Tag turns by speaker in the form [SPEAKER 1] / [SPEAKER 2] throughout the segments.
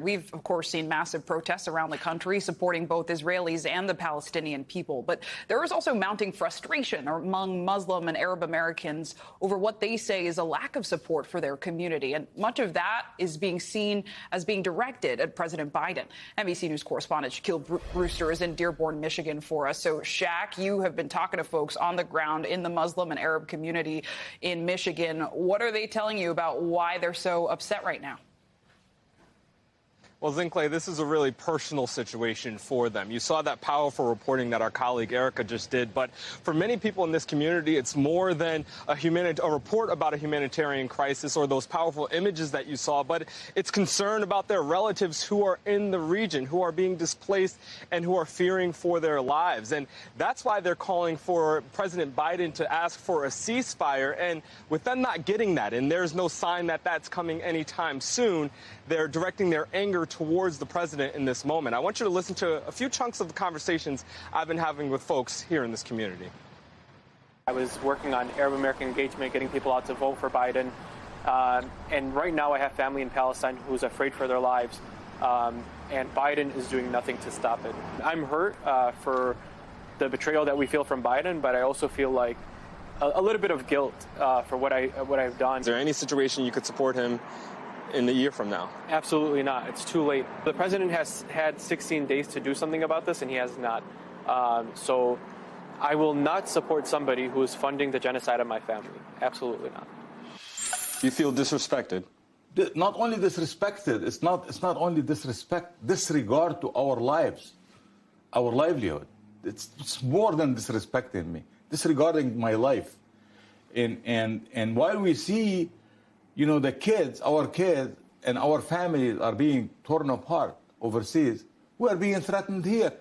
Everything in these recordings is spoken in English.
[SPEAKER 1] We've, of course, seen massive protests around the country supporting both Israelis and the Palestinian people. But there is also mounting frustration among Muslim and Arab Americans over what they say is a lack of support for their community. And much of that is being seen as being directed at President Biden. NBC News correspondent Shaquille Brewster is in Dearborn, Michigan for us. So, Shaq, you have been talking to folks on the ground in the Muslim and Arab community in Michigan. What are they telling you about why they're so upset right now?
[SPEAKER 2] Well, Zinkley, this is a really personal situation for them. You saw that powerful reporting that our colleague Erica just did. But for many people in this community, it's more than a report about a humanitarian crisis or those powerful images that you saw. But it's concern about their relatives who are in the region, who are being displaced and who are fearing for their lives. And that's why they're calling for President Biden to ask for a ceasefire. And with them not getting that, and there's no sign that that's coming anytime soon, they're directing their anger towards the president in this moment. I want you to listen to a few chunks of the conversations I've been having with folks here in this community.
[SPEAKER 3] I was working on Arab American engagement, getting people out to vote for Biden. And right now I have family in Palestine who's afraid for their lives. And Biden is doing nothing to stop it. I'm hurt for the betrayal that we feel from Biden, but I also feel like a little bit of guilt for what I've done.
[SPEAKER 2] Is there any situation you could support him in a year from now?
[SPEAKER 3] Absolutely not. It's too late. The president has had 16 days to do something about this, and he has not. So I will not support somebody who is funding the genocide of my family. Absolutely not.
[SPEAKER 2] You feel disrespected?
[SPEAKER 4] Not only disrespected, it's not only disregard to our lives, our livelihood. It's more than disrespecting me, disregarding my life. And while we see, you know, the kids, our kids and our families are being torn apart overseas, we are being threatened here.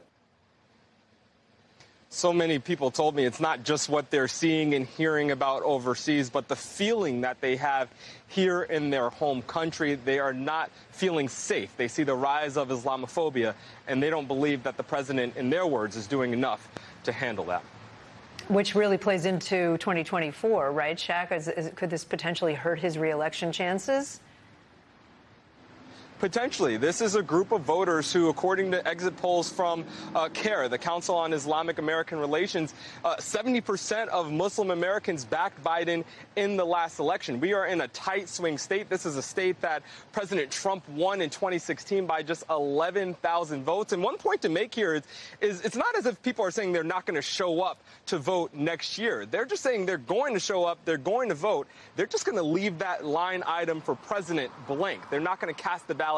[SPEAKER 2] So many people told me it's not just what they're seeing and hearing about overseas, but the feeling that they have here in their home country. They are not feeling safe. They see the rise of Islamophobia, and they don't believe that the president, in their words, is doing enough to handle that.
[SPEAKER 5] Which really plays into 2024, right, Shaq? Could this potentially hurt his reelection chances?
[SPEAKER 2] Potentially. This is a group of voters who, according to exit polls from CAIR, the Council on Islamic-American Relations, 70% of Muslim Americans backed Biden in the last election. We are in a tight swing state. This is a state that President Trump won in 2016 by just 11,000 votes. And one point to make here is it's not as if people are saying they're not going to show up to vote next year. They're just saying they're going to show up, they're going to vote. They're just going to leave that line item for president blank. They're not going to cast the ballot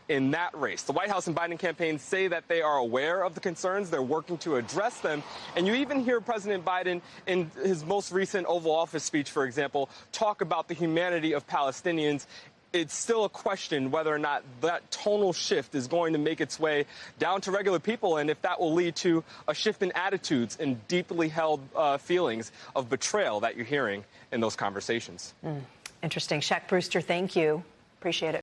[SPEAKER 2] in that race. The White House and Biden campaigns say that they are aware of the concerns. They're working to address them. And you even hear President Biden in his most recent Oval Office speech, for example, talk about the humanity of Palestinians. It's still a question whether or not that tonal shift is going to make its way down to regular people, and if that will lead to a shift in attitudes and deeply held feelings of betrayal that you're hearing in those conversations.
[SPEAKER 5] Interesting. Shaq Brewster, thank you. Appreciate it.